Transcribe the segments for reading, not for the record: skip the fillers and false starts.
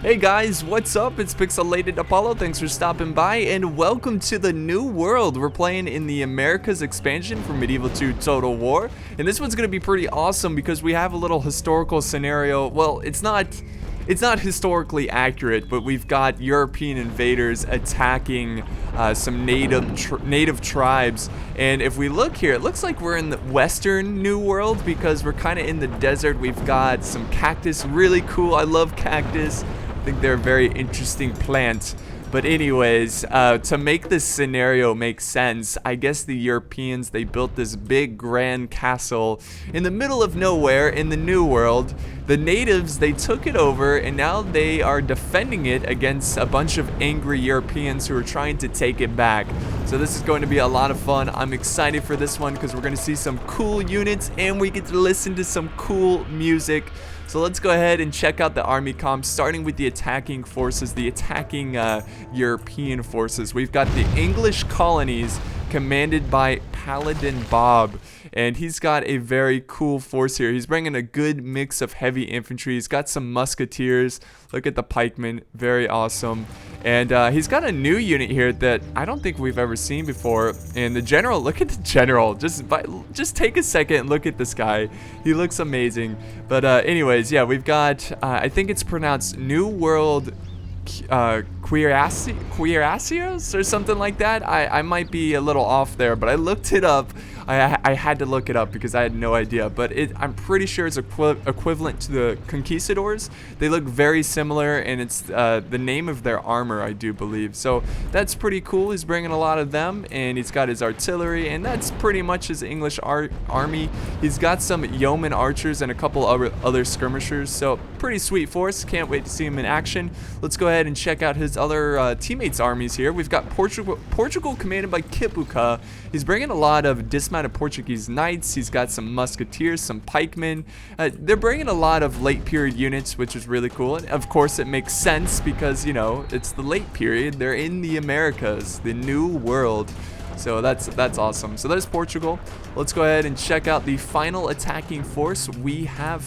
Hey guys, what's up? It's Pixelated Apollo. Thanks for stopping by and welcome to the new world. We're playing in the Americas expansion for Medieval 2 Total War. And this one's going to be pretty awesome because we have a little historical scenario. Well, it's not historically accurate, but we've got European invaders attacking some native tribes. And if we look here, it looks like we're in the Western New World because we're kind of in the desert. We've got some cactus, really cool. I love cactus. I think they're a very interesting plant. But anyways, to make this scenario make sense, I guess the Europeans, they built this big grand castle in the middle of nowhere in the New World. The natives, they took it over and now they are defending it against a bunch of angry Europeans who are trying to take it back. So this is going to be a lot of fun. I'm excited for this one because we're going to see some cool units and we get to listen to some cool music. So let's go ahead and check out the army comps, starting with the attacking forces, the attacking European forces. We've got the English colonies commanded by Paladin Bob, and he's got a very cool force here. He's bringing a good mix of heavy infantry. He's got some musketeers. Look at the pikemen, very awesome. And he's got a new unit here that I don't think we've ever seen before. And the general, look at the general. Just take a second and look at this guy. He looks amazing. But anyways, yeah, we've got, I think it's pronounced New World Cuirassiers or something like that. I might be a little off there, but I looked it up. I had to look it up because I had no idea, but I'm pretty sure it's equivalent to the Conquistadors. They look very similar, and it's the name of their armor, I do believe. So that's pretty cool. He's bringing a lot of them, and he's got his artillery, and that's pretty much his English army. He's got some yeoman archers and a couple other skirmishers, so pretty sweet force. Can't wait to see him in action. Let's go ahead and check out his other teammates' armies here. We've got Portugal commanded by Kipuka. He's bringing a lot of dismounted Portuguese knights. He's got some musketeers, some pikemen. They're bringing a lot of late period units, which is really cool. And of course, it makes sense because, you know, it's the late period. They're in the Americas, the new world. So that's awesome. So there's Portugal. Let's go ahead and check out the final attacking force. We have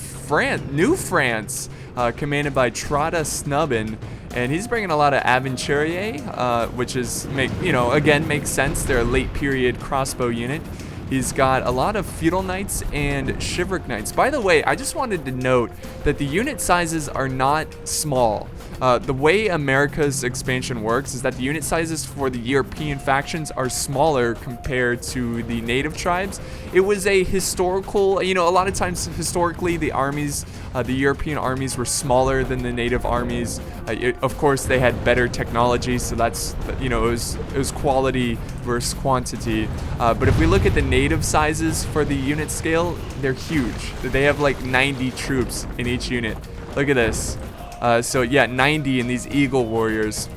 New France, commanded by Trotta Snubbin, and he's bringing a lot of Aventurier, which is makes sense. They're a late period crossbow unit. He's got a lot of feudal knights and chivalric knights. By the way, I just wanted to note that the unit sizes are not small. The way America's expansion works is that the unit sizes for the European factions are smaller compared to the native tribes. It was a historical, a lot of times historically the armies, the European armies were smaller than the native armies. Of course, they had better technology, so that's, it was quality versus quantity. But if we look at the native sizes for the unit scale, they're huge. They have like 90 troops in each unit. Look at this. So yeah, 90 in these Eagle Warriors.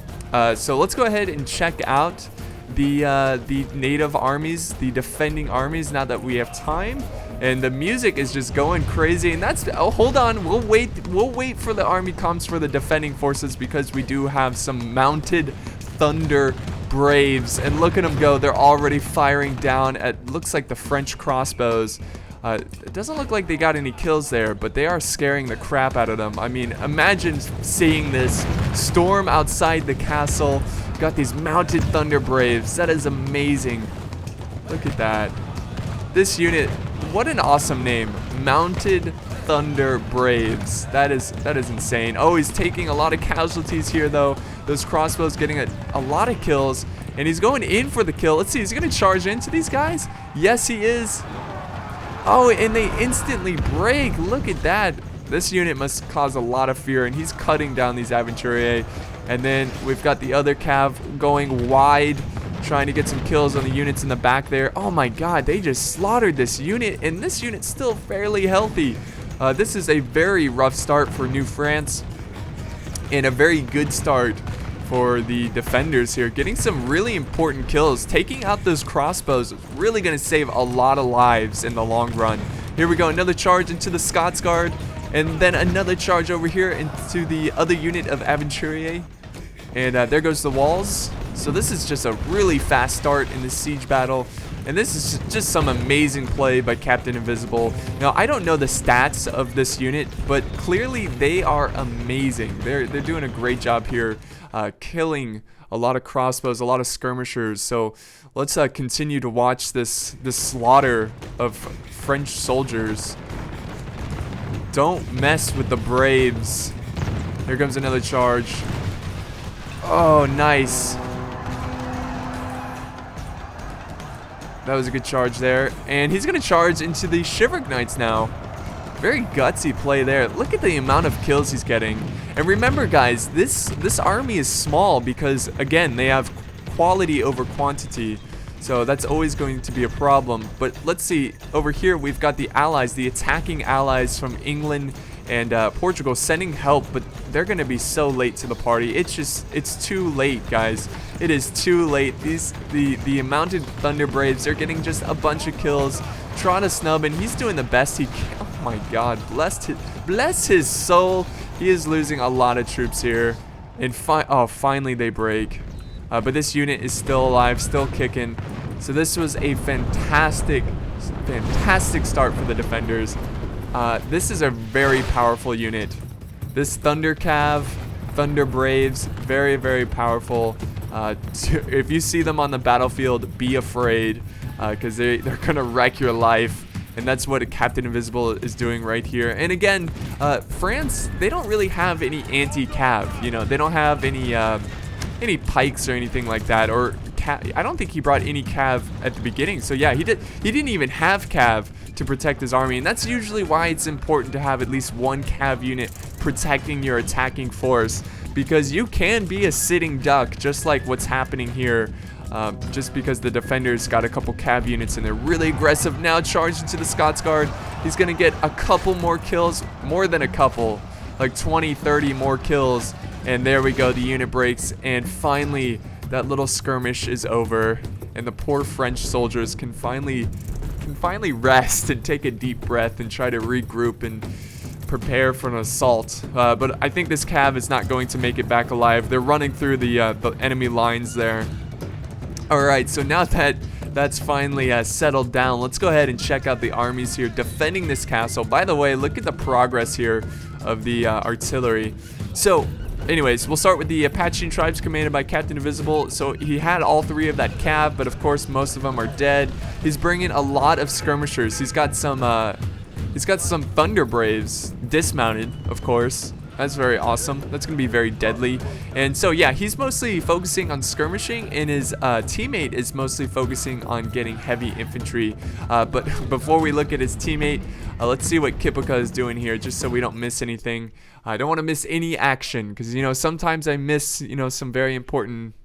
So let's go ahead and check out the native armies, the defending armies, now that we have time. And the music is just going crazy. And that's, hold on, we'll wait for the army comps for the defending forces because we do have some mounted thunder braves. And look at them go. They're already firing down at, looks like the French crossbows. It doesn't look like they got any kills there, but they are scaring the crap out of them. I mean, imagine seeing this storm outside the castle. Got these mounted thunder braves. That is amazing. Look at that. This unit, what an awesome name. Mounted Thunder Braves. That is insane. Oh, he's taking a lot of casualties here, though. Those crossbows getting a lot of kills, and he's going in for the kill. Let's see, is he going to charge into these guys? Yes, he is. Oh, and they instantly break. Look at that. This unit must cause a lot of fear, and he's cutting down these Aventurier. And then we've got the other cav going wide, trying to get some kills on the units in the back there. Oh my god, they just slaughtered this unit, and this unit's still fairly healthy. This is a very rough start for New France, and a very good start for the defenders here, getting some really important kills. Taking out those crossbows is really going to save a lot of lives in the long run. Here we go, another charge into the Scots Guard, and then another charge over here into the other unit of Aventurier. And there goes the walls. So this is just a really fast start in the siege battle. And this is just some amazing play by Captain Invisible. Now, I don't know the stats of this unit, but clearly they are amazing. They're doing a great job here, killing a lot of crossbows, a lot of skirmishers. So let's continue to watch this slaughter of French soldiers. Don't mess with the Braves. Here comes another charge. Oh, nice. That was a good charge there. And he's going to charge into the Shivering Knights now. Very gutsy play there. Look at the amount of kills he's getting. And remember, guys, this army is small because, again, they have quality over quantity. So that's always going to be a problem. But let's see. Over here, we've got the allies, the attacking allies from England and Portugal sending help, but they're going to be so late to the party. It's too late, guys. It is too late. The mounted Thunder Braves, they're getting just a bunch of kills. Trying to snub, and he's doing the best he can. Oh my God, bless his soul. He is losing a lot of troops here. And finally they break. But this unit is still alive, still kicking. So this was a fantastic start for the defenders. This is a very powerful unit. This Thunder Cav, Thunder Braves, very, very powerful. If you see them on the battlefield, be afraid, because they're gonna wreck your life. And that's what a Captain Invisible is doing right here. And again, France, they don't really have any anti-cav. You know, they don't have any pikes or anything like that. Or I don't think he brought any cav at the beginning. So yeah, he didn't even have cav to protect his army, and that's usually why it's important to have at least one cav unit protecting your attacking force, because you can be a sitting duck, just like what's happening here. Just because the defenders got a couple cav units and they're really aggressive now, charged into the Scots Guard. He's gonna get a couple more kills, more than a couple, like 20, 30 more kills, and there we go, the unit breaks, and finally that little skirmish is over, and the poor French soldiers can finally rest and take a deep breath and try to regroup and prepare for an assault. But I think this cav is not going to make it back alive. They're running through the enemy lines there. Alright, so now that that's finally settled down, let's go ahead and check out the armies here defending this castle. By the way, look at the progress here of the artillery. So anyways, we'll start with the Apache tribes commanded by Captain Invisible. So he had all three of that cav, but of course most of them are dead. He's bringing a lot of skirmishers. He's got some Thunder Braves dismounted, of course. That's very awesome. That's going to be very deadly. And so, yeah, he's mostly focusing on skirmishing, and his teammate is mostly focusing on getting heavy infantry. But before we look at his teammate, let's see what Kipuka is doing here, just so we don't miss anything. I don't want to miss any action, because, you know, sometimes I miss, you know, some very important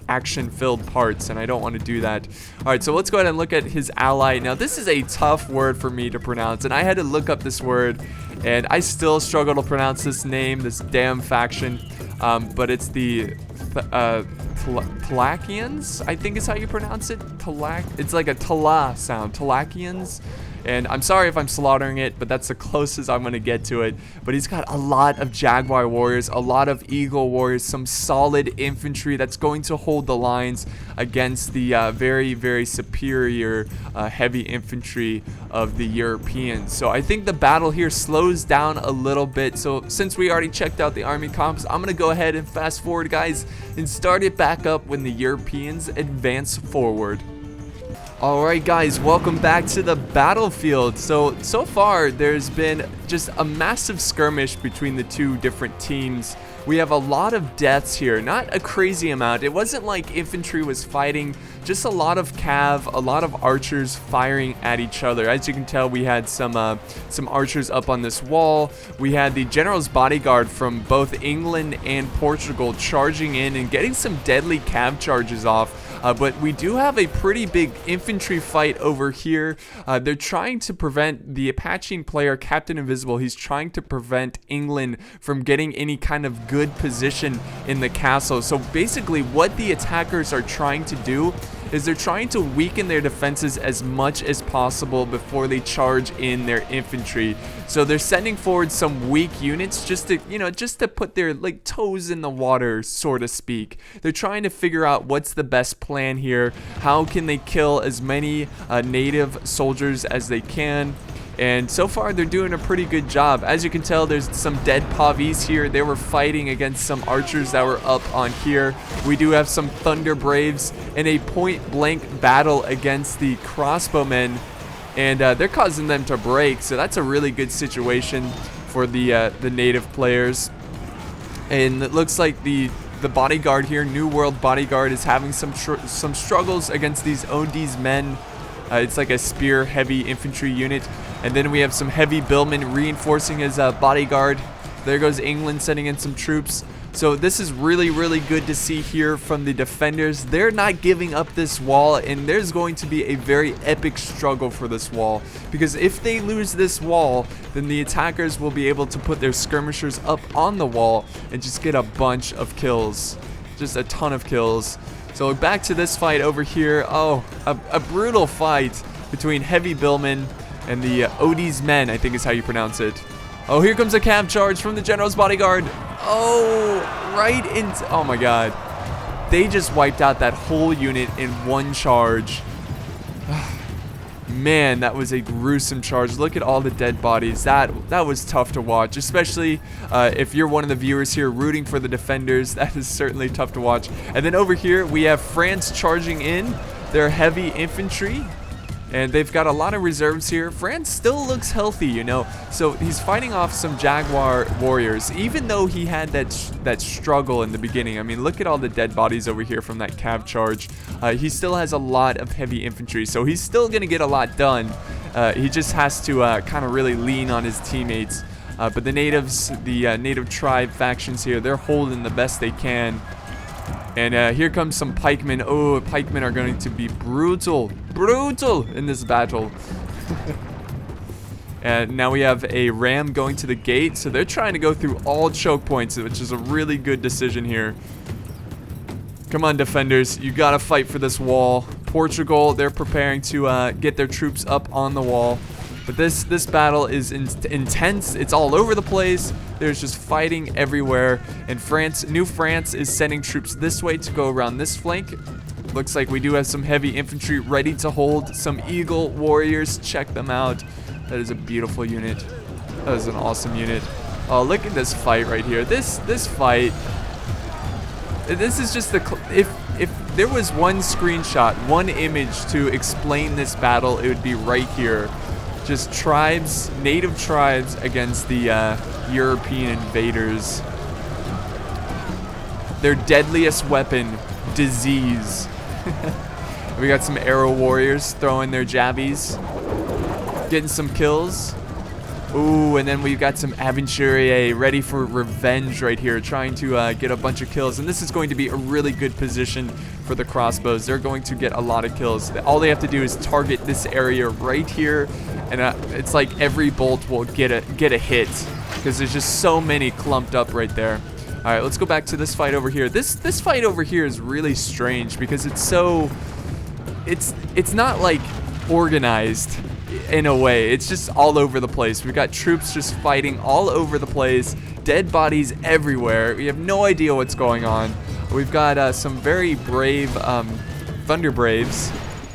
action-filled parts, and I don't want to do that. Alright, so let's go ahead and look at his ally. Now, this is a tough word for me to pronounce, and I had to look up this word, and I still struggle to pronounce this name, this damn faction. But it's the Talakians, I think is how you pronounce it. It's like a Tala sound, Talakians. And I'm sorry if I'm slaughtering it, but that's the closest I'm going to get to it. But he's got a lot of Jaguar warriors, a lot of Eagle warriors, some solid infantry that's going to hold the lines against the very, very superior heavy infantry of the Europeans. So I think the battle here slows down a little bit. So since we already checked out the army comps, I'm going to go ahead and fast forward, guys, and start it back up when the Europeans advance forward. Alright guys, welcome back to the battlefield. So far there's been just a massive skirmish between the two different teams. We have a lot of deaths here, not a crazy amount. It wasn't like infantry was fighting, just a lot of cav, a lot of archers firing at each other. As you can tell, we had some archers up on this wall. We had the general's bodyguard from both England and Portugal charging in and getting some deadly cav charges off. But we do have a pretty big infantry fight over here. They're trying to prevent the Apache player, Captain Invisible. He's trying to prevent England from getting any kind of good position in the castle. So basically what the attackers are trying to do is they're trying to weaken their defenses as much as possible before they charge in their infantry. So they're sending forward some weak units just to, just to put their like toes in the water, so to speak. They're trying to figure out what's the best plan here. How can they kill as many native soldiers as they can? And so far, they're doing a pretty good job. As you can tell, there's some dead Pavis here. They were fighting against some archers that were up on here. We do have some Thunder Braves in a point-blank battle against the crossbowmen. And they're causing them to break. So that's a really good situation for the native players. And it looks like the bodyguard here, New World Bodyguard, is having some struggles against these Od's men. It's like a spear heavy infantry unit. And then we have some heavy billmen reinforcing his bodyguard. There goes England sending in some troops. So this is really, really good to see here from the defenders. They're not giving up this wall, and there's going to be a very epic struggle for this wall. Because if they lose this wall, then the attackers will be able to put their skirmishers up on the wall and just get a bunch of kills. Just a ton of kills. So back to this fight over here. Oh, a brutal fight between heavy billmen and the Od's men, I think is how you pronounce it. Oh, here comes a cav charge from the general's bodyguard. Oh, right into... Oh my god. They just wiped out that whole unit in one charge. Man, that was a gruesome charge. Look at all the dead bodies. That was tough to watch, especially if you're one of the viewers here rooting for the defenders. That is certainly tough to watch. And then over here, we have France charging in their heavy infantry. And they've got a lot of reserves here. France still looks healthy, So he's fighting off some Jaguar warriors, even though he had that struggle in the beginning. I mean, look at all the dead bodies over here from that cav charge. He still has a lot of heavy infantry, so he's still going to get a lot done. He just has to kind of really lean on his teammates. But the natives, the native tribe factions here, they're holding the best they can. And here comes some pikemen. Oh, pikemen are going to be brutal in this battle. And now we have a ram going to the gate. So they're trying to go through all choke points, which is a really good decision here. Come on, defenders. You got to fight for this wall. Portugal, they're preparing to get their troops up on the wall. But this battle is intense. It's all over the place. There's just fighting everywhere. And New France is sending troops this way to go around this flank. Looks like we do have some heavy infantry ready to hold. Some Eagle warriors. Check them out. That is a beautiful unit. That is an awesome unit. Oh, look at this fight right here. This fight. This is just if there was one screenshot, one image to explain this battle, it would be right here. Just tribes, native tribes against the European invaders. Their deadliest weapon, disease. We got some arrow warriors throwing their jabbies, getting some kills. Ooh, and then we've got some aventurier ready for revenge right here, trying to get a bunch of kills. And this is going to be a really good position for the crossbows. They're going to get a lot of kills. All they have to do is target this area right here, and it's like every bolt will get a hit because there's just so many clumped up right there. All right, let's go back to this fight over here. This fight over here is really strange because it's not like organized in a way. It's just all over the place. We've got troops just fighting all over the place, dead bodies everywhere. We have no idea what's going on. We've got some very brave Thunder Braves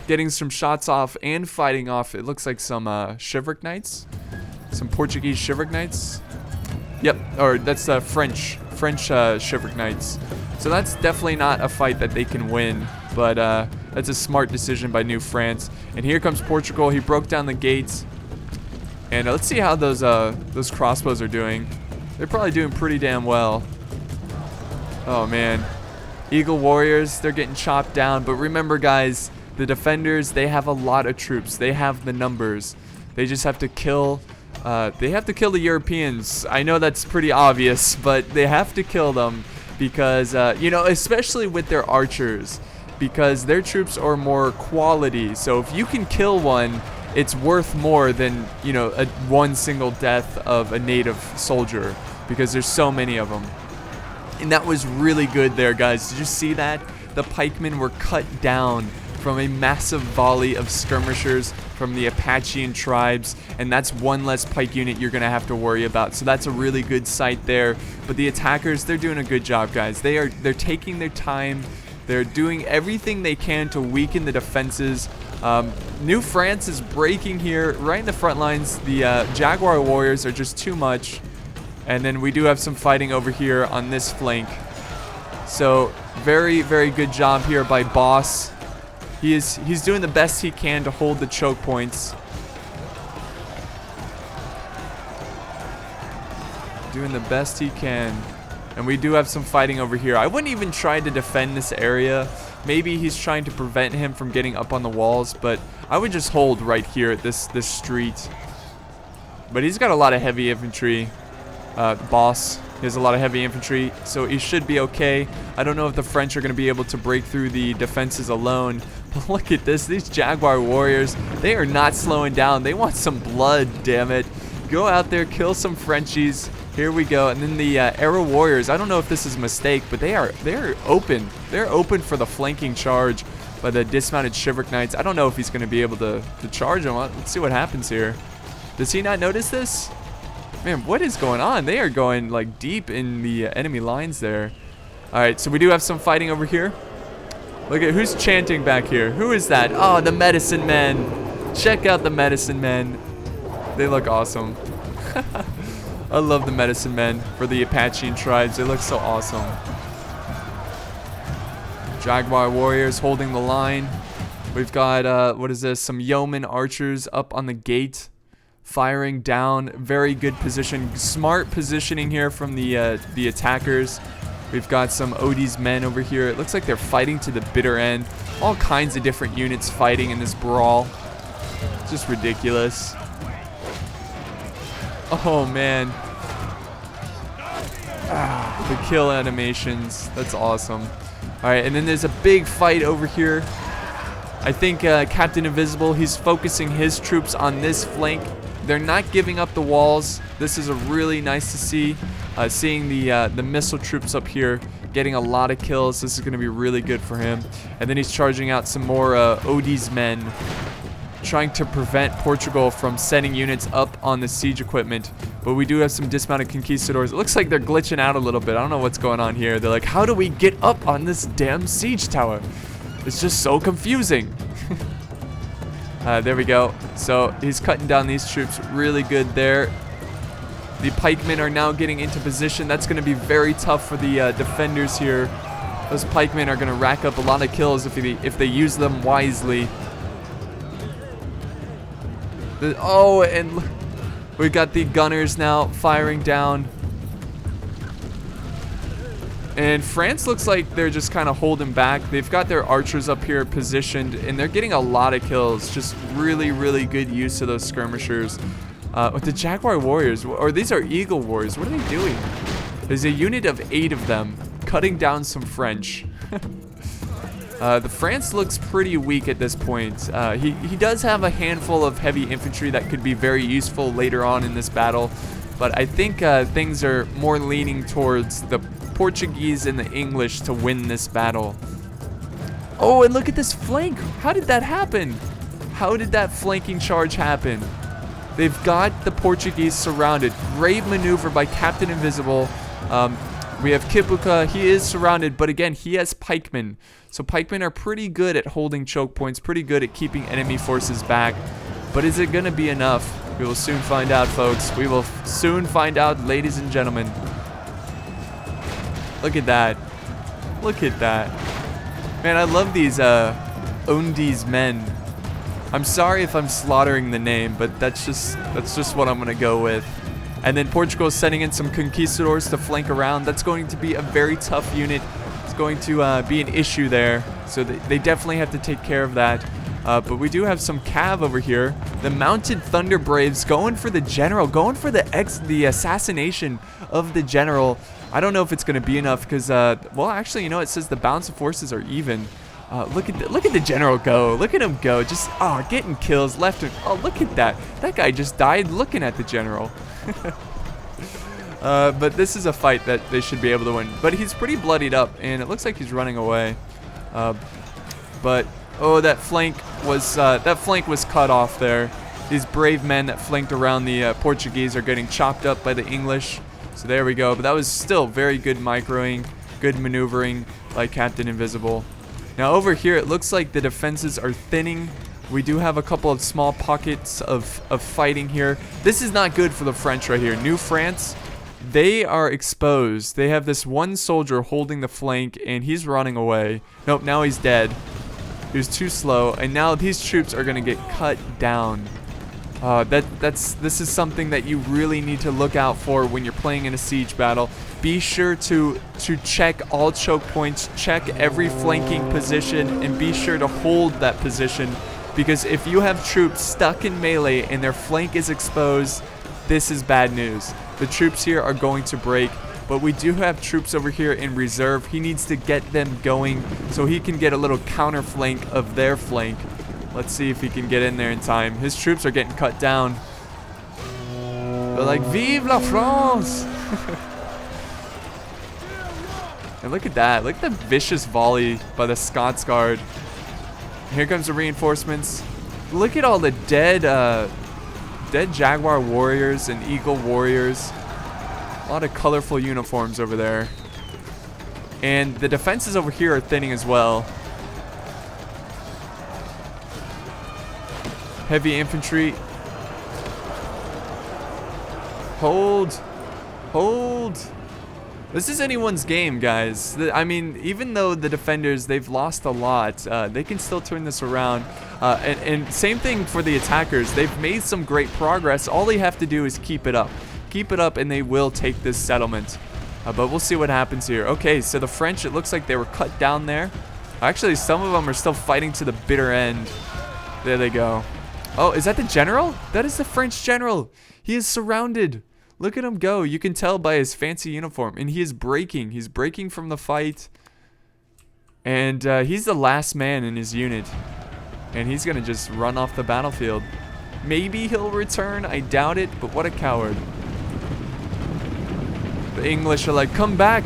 getting some shots off and fighting off. It looks like some Shiverick Knights, some Portuguese Shiverick Knights. Yep, or that's French Shiverick Knights. So that's definitely not a fight that they can win, but that's a smart decision by New France. And here comes Portugal. He broke down the gates. And let's see how those crossbows are doing. They're probably doing pretty damn well. Oh, man. Eagle warriors, they're getting chopped down. But remember, guys, the defenders, they have a lot of troops. They have the numbers. They just have to kill... they have to kill the Europeans. I know that's pretty obvious, but they have to kill them because, especially with their archers, because their troops are more quality. So if you can kill one, it's worth more than, one single death of a native soldier because there's so many of them. And that was really good there, guys. Did you see that? The pikemen were cut down from a massive volley of skirmishers from the Apachean tribes, and that's one less pike unit you're gonna have to worry about. So that's a really good sight there. But the attackers, they're doing a good job, guys. They're taking their time. They're doing everything they can to weaken the defenses. New France is breaking here right in the front lines. The Jaguar warriors are just too much. And then we do have some fighting over here on this flank. So very, very good job here by Boss. He's doing the best he can to hold the choke points. Doing the best he can. And we do have some fighting over here. I wouldn't even try to defend this area. Maybe he's trying to prevent him from getting up on the walls, but I would just hold right here at this street. But he's got a lot of heavy infantry. Boss, he has a lot of heavy infantry, so he should be okay. I don't know if the French are going to be able to break through the defenses alone. But look at this. These Jaguar warriors, they are not slowing down. They want some blood, damn it. Go out there, kill some Frenchies. Here we go. And then the Arrow Warriors, I don't know if this is a mistake, but they're open. They're open for the flanking charge by the dismounted Shiverick Knights. I don't know if he's going to be able to charge them. Let's see what happens here. Does he not notice this? Man, what is going on? They are going like deep in the enemy lines there. All right, so we do have some fighting over here. Look at who's chanting back here. Who is that? Oh, the Medicine Men. Check out the Medicine Men. They look awesome. I love the Medicine Men for the Apachean tribes. They look so awesome. Jaguar warriors holding the line. We've got, what is this? Some yeoman archers up on the gate. Firing down. Very good position. Smart positioning here from the attackers. We've got some Odie's men over here. It looks like they're fighting to the bitter end. All kinds of different units fighting in this brawl. It's just ridiculous. Oh, man. The kill animations. That's awesome. Alright, and then there's a big fight over here. I think Captain Invisible, he's focusing his troops on this flank. They're not giving up the walls. This is a really nice to see. Seeing the missile troops up here getting a lot of kills. This is going to be really good for him. And then he's charging out some more Odie's men, trying to prevent Portugal from sending units up on the siege equipment. But we do have some dismounted conquistadors. It looks like they're glitching out a little bit. I don't know what's going on here. They're like, how do we get up on this damn siege tower? It's just so confusing. There we go. So he's cutting down these troops really good there. The pikemen are now getting into position. That's going to be very tough for the defenders here. Those pikemen are going to rack up a lot of kills if they use them wisely. Oh, and we got the gunners now firing down. And France looks like they're just kind of holding back. They've got their archers up here positioned, and they're getting a lot of kills. Just really, really good use of those skirmishers. With the Jaguar warriors, or these are Eagle warriors, what are they doing? There's a unit of 8 of them cutting down some French. The France looks pretty weak at this point. He does have a handful of heavy infantry that could be very useful later on in this battle. But I think things are more leaning towards the Portuguese and the English to win this battle. Oh, and look at this flank. How did that happen? How did that flanking charge happen? They've got the Portuguese surrounded. Great maneuver by Captain Invisible. We have Kipuka. He is surrounded, but again, he has pikemen. So pikemen are pretty good at holding choke points, pretty good at keeping enemy forces back. But is it going to be enough? We will soon find out, folks. We will soon find out, ladies and gentlemen. Look at that. Look at that. Man, I love these Odie's men. I'm sorry if I'm slaughtering the name, but that's just what I'm going to go with. And then Portugal is sending in some conquistadors to flank around. That's going to be a very tough unit. It's going to be an issue there. So they definitely have to take care of that. But we do have some cav over here. The Mounted Thunder Braves going for the general, going for the assassination of the general. I don't know if it's going to be enough because, well, actually, you know, it says the balance of forces are even. Look at the general go. Look at him go. Just, getting kills left and, look at that. That guy just died looking at the general. But this is a fight that they should be able to win. But he's pretty bloodied up, and it looks like he's running away. But Oh, that flank was cut off there. These brave men that flanked around the Portuguese are getting chopped up by the English. So there we go. But that was still very good microing, good maneuvering by Captain Invisible. Now over here, it looks like the defenses are thinning. We do have a couple of small pockets of fighting here. This is not good for the French right here. New France, they are exposed. They have this one soldier holding the flank, and he's running away. Nope, now he's dead. He was too slow, and now these troops are going to get cut down. This is something that you really need to look out for when you're playing in a siege battle. Be sure to check all choke points, check every flanking position, and be sure to hold that position. Because if you have troops stuck in melee and their flank is exposed, this is bad news. The troops here are going to break, but we do have troops over here in reserve. He needs to get them going so he can get a little counter flank of their flank. Let's see if he can get in there in time. His troops are getting cut down. They're like, Vive la France! And look at that. Look at the vicious volley by the Scots Guard. Here comes the reinforcements. Look at all the dead Jaguar warriors and Eagle warriors. A lot of colorful uniforms over there. And the defenses over here are thinning as well. Heavy infantry. Hold. Hold. This is anyone's game, guys. I mean, even though the defenders, they've lost a lot, they can still turn this around. And same thing for the attackers. They've made some great progress. All they have to do is keep it up. Keep it up and they will take this settlement. But we'll see what happens here. Okay, so the French, it looks like they were cut down there. Actually, some of them are still fighting to the bitter end. There they go. Oh, is that the general? That is the French general. He is surrounded. Look at him go. You can tell by his fancy uniform. And he is breaking. He's breaking from the fight. And he's the last man in his unit. And he's going to just run off the battlefield. Maybe he'll return. I doubt it. But what a coward. The English are like, come back.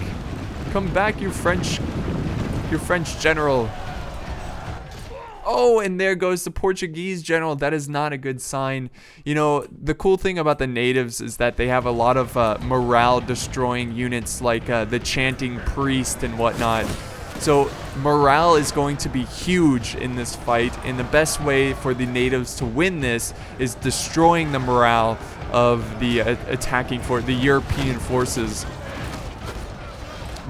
Come back, you French general. Oh, and there goes the Portuguese general. That is not a good sign. You know, the cool thing about the natives is that they have a lot of morale-destroying units like the chanting priest and whatnot. So morale is going to be huge in this fight, and the best way for the natives to win this is destroying the morale of the attacking the European forces.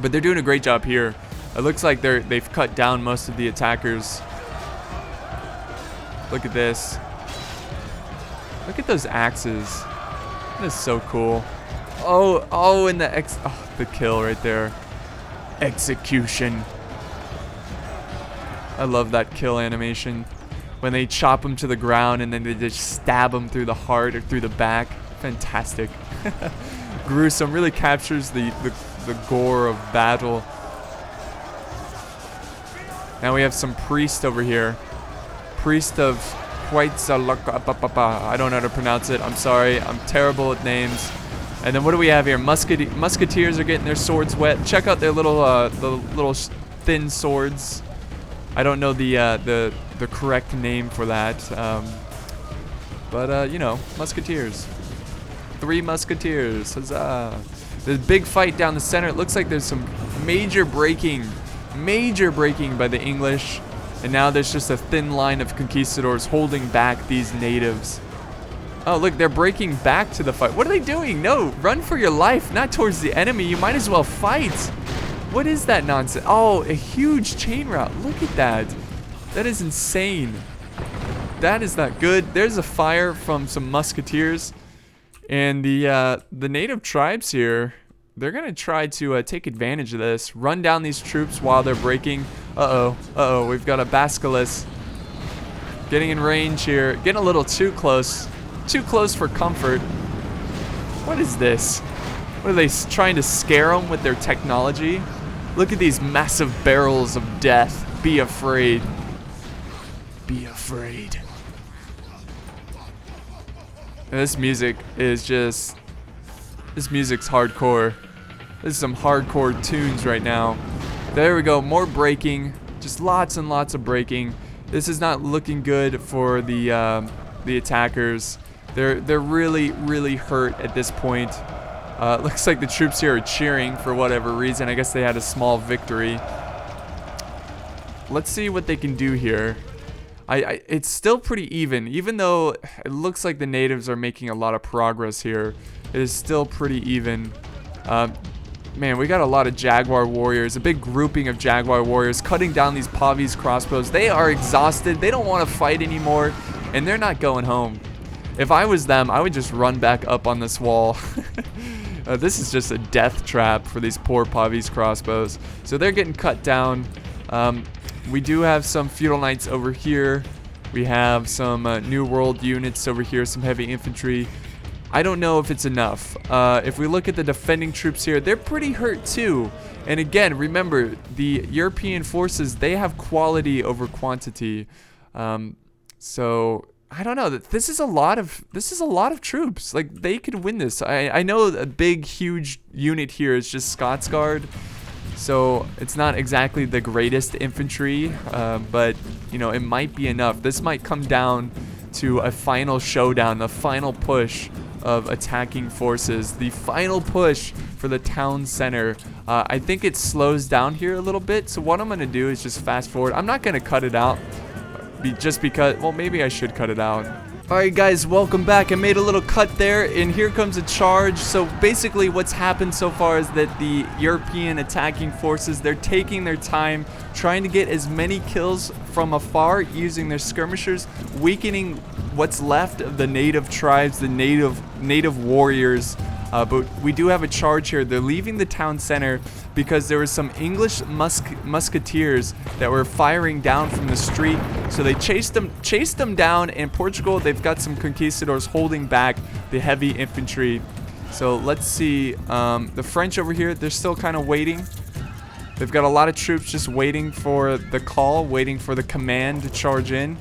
But they're doing a great job here. It looks like they've cut down most of the attackers. Look at this. Look at those axes. That is so cool. Oh, and the kill right there. Execution. I love that kill animation. When they chop them to the ground and then they just stab them through the heart or through the back. Fantastic. Gruesome. Really captures the gore of battle. Now we have some priest over here. Priest of Quetzalcoatl. I don't know how to pronounce it. I'm sorry. I'm terrible at names. And then what do we have here? Musketeers are getting their swords wet. Check out their little thin swords. I don't know the correct name for that. But you know, musketeers. 3 musketeers. Huzzah! There's a big fight down the center. It looks like there's some major breaking by the English. And now there's just a thin line of conquistadors holding back these natives. Oh, look, they're breaking back to the fight. What are they doing? No, run for your life, not towards the enemy. You might as well fight. What is that nonsense? Oh, a huge chain route. Look at that. That is insane. That is not good. There's a fire from some musketeers. And the native tribes here, they're going to try to take advantage of this. Run down these troops while they're breaking. Uh-oh. We've got a Basilisk getting in range here. Getting a little too close. Too close for comfort. What is this? What are they trying to scare them with their technology? Look at these massive barrels of death. Be afraid. Be afraid. And this music is just... This music's hardcore. This is some hardcore tunes right now. There we go. More breaking. Just lots and lots of breaking. This is not looking good for the attackers. They're really hurt at this point. Looks like the troops here are cheering for whatever reason. I guess they had a small victory. Let's see what they can do here. It's still pretty even though it looks like the natives are making a lot of progress here. It is still pretty even. Man, we got a lot of Jaguar warriors, a big grouping of Jaguar warriors cutting down these Pavi's crossbows. They are exhausted. They don't want to fight anymore, and they're not going home. If I was them, I would just run back up on this wall. This is just a death trap for these poor Pavi's crossbows. So they're getting cut down. We do have some feudal knights over here. We have some New World units over here, some heavy infantry. I don't know if it's enough. If we look at the defending troops here, they're pretty hurt too. And again, remember, the European forces, they have quality over quantity. So I don't know. This is a lot of troops. Like, they could win this. I know a big, huge unit here is just Scots Guard. So it's not exactly the greatest infantry, but you know, it might be enough. This might come down to a final showdown, the final push of attacking forces, the final push for the town center. I think it slows down here a little bit, so what I'm gonna do is just fast forward. I'm not gonna cut it out, just because, well, maybe I should cut it out. Alright guys, welcome back. I made a little cut there, and here comes a charge. So basically what's happened so far is that the European attacking forces, they're taking their time, trying to get as many kills from afar using their skirmishers, weakening what's left of the native tribes, the native warriors. But we do have a charge here. They're leaving the town center because there were some English musketeers that were firing down from the street. So they chased them down. In Portugal, they've got some conquistadors holding back the heavy infantry. So let's see. The French over here, they're still kind of waiting. They've got a lot of troops just waiting for the call, waiting for the command to charge in.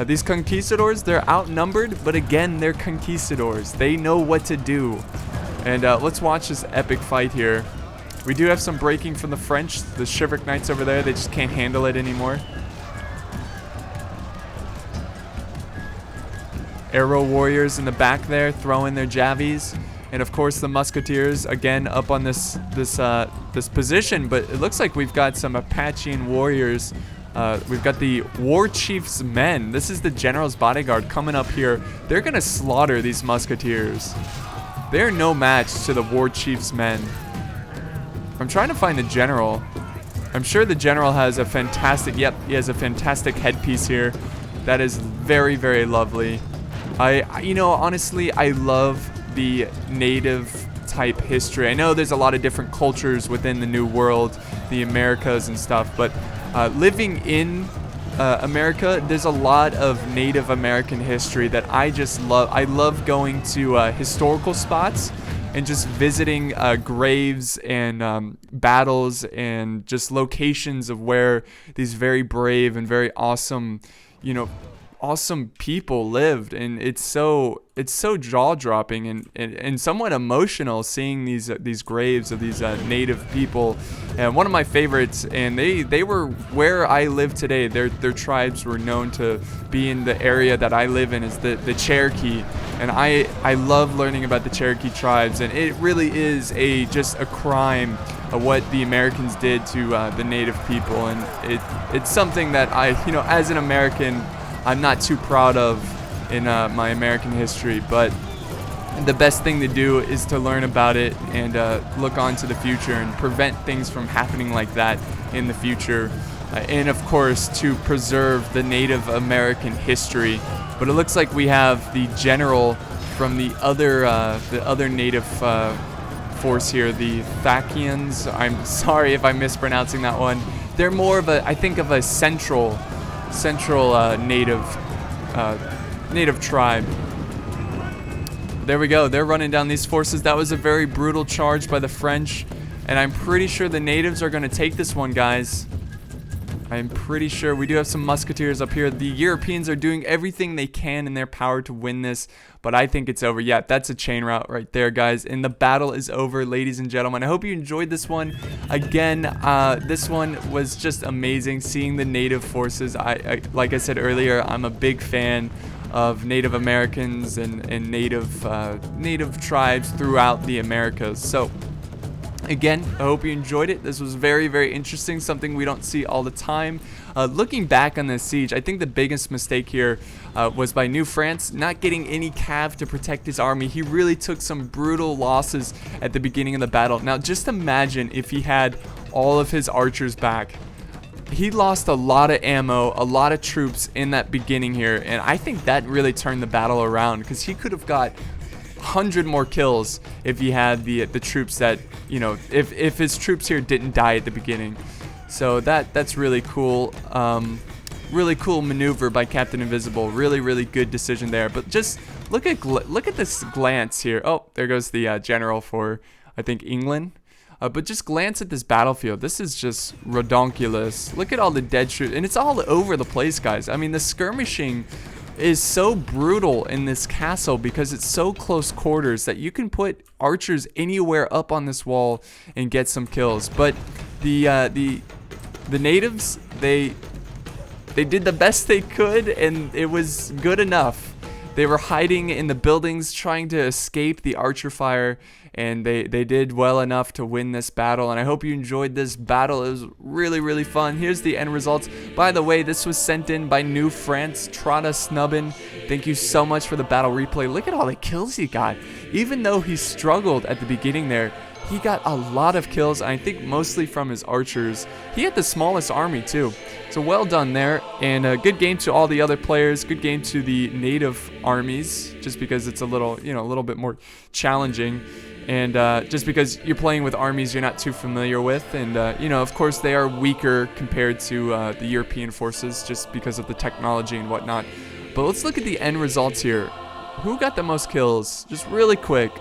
These conquistadors, they're outnumbered, but again, they're conquistadors. They know what to do. And let's watch this epic fight here. We do have some breaking from the French. The Chivalric Knights over there, they just can't handle it anymore. Arrow warriors in the back there throwing their javies. And of course the musketeers again up on this position, but it looks like we've got some Apachean warriors. We've got the war chief's men. This is the general's bodyguard coming up here. They're gonna slaughter these musketeers. They're no match to the war chief's men. I'm trying to find the general. I'm sure the general has a fantastic, yep, he has a fantastic headpiece here. That is very, very lovely. You know, honestly, I love the native type history. I know there's a lot of different cultures within the New World, the Americas and stuff, but living in America, there's a lot of Native American history that I just love. I love going to historical spots and just visiting graves and battles and just locations of where these very brave and very awesome, you know, awesome people lived. And it's so jaw-dropping and somewhat emotional seeing these graves of these native people. And one of my favorites, and they were where I live today. Their tribes were known to be in the area that I live in, is the Cherokee. And I love learning about the Cherokee tribes, and it really is just a crime of what the Americans did to the native people. And it's something that you know, as an American, I'm not too proud of in my American history, but the best thing to do is to learn about it and look on to the future and prevent things from happening like that in the future. And of course, to preserve the Native American history. But it looks like we have the general from the other native force here, the Thakians. I'm sorry if I'm mispronouncing that one. They're more of I think of a central native tribe. There we go. They're running down these forces. That was a very brutal charge by the French, and I'm pretty sure the natives are going to take this one, guys. I'm pretty sure we do have some musketeers up here. The Europeans are doing everything they can in their power to win this, but I think it's over. Yeah, that's a chain route right there, guys. And the battle is over, ladies and gentlemen. I hope you enjoyed this one. Again, this one was just amazing, seeing the native forces. Like I said earlier, I'm a big fan of Native Americans and native tribes throughout the Americas. So again, I hope you enjoyed it. This was very, very interesting, something we don't see all the time. Looking back on this siege, I think the biggest mistake here was by New France not getting any cav to protect his army. He really took some brutal losses at the beginning of the battle. Now, just imagine if he had all of his archers back. He lost a lot of ammo, a lot of troops in that beginning here, and I think that really turned the battle around, because he could have got 100 more kills if he had the troops that, you know, if his troops here didn't die at the beginning. So that's really cool. Really cool maneuver by Captain Invisible. Really, really good decision there. But just look at this glance here. Oh, there goes the general for, I think, England. But just glance at this battlefield. This is just redonkulous. Look at all the dead troops, and it's all over the place, guys. I mean, the skirmishing is so brutal in this castle because it's so close quarters that you can put archers anywhere up on this wall and get some kills. But the natives, they did the best they could, and it was good enough. They were hiding in the buildings trying to escape the archer fire, and they did well enough to win this battle. And I hope you enjoyed this battle. It was really, really fun. Here's the end results. By the way, this was sent in by New France, Trotta Snubbin. Thank you so much for the battle replay. Look at all the kills he got. Even though he struggled at the beginning there, he got a lot of kills, I think mostly from his archers. He had the smallest army too. So well done there, and a good game to all the other players. Good game to the native armies, just because it's a little, you know, a little bit more challenging. And just because you're playing with armies you're not too familiar with, and you know, of course they are weaker compared to the European forces just because of the technology and whatnot. But let's look at the end results here. Who got the most kills? Just really quick.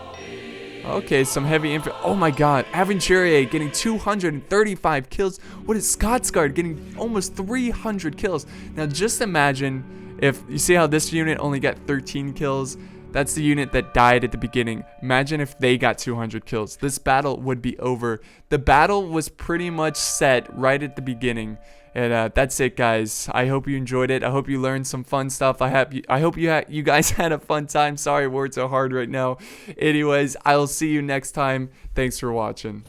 Okay, some heavy infantry. Oh my god, Aventurier getting 235 kills. What is Scotsguard getting almost 300 kills? Now just imagine if you see how this unit only got 13 kills. That's the unit that died at the beginning. Imagine if they got 200 kills. This battle would be over. The battle was pretty much set right at the beginning. And that's it, guys. I hope you enjoyed it. I hope you learned some fun stuff. I hope you guys had a fun time. Sorry, words are hard right now. Anyways, I'll see you next time. Thanks for watching.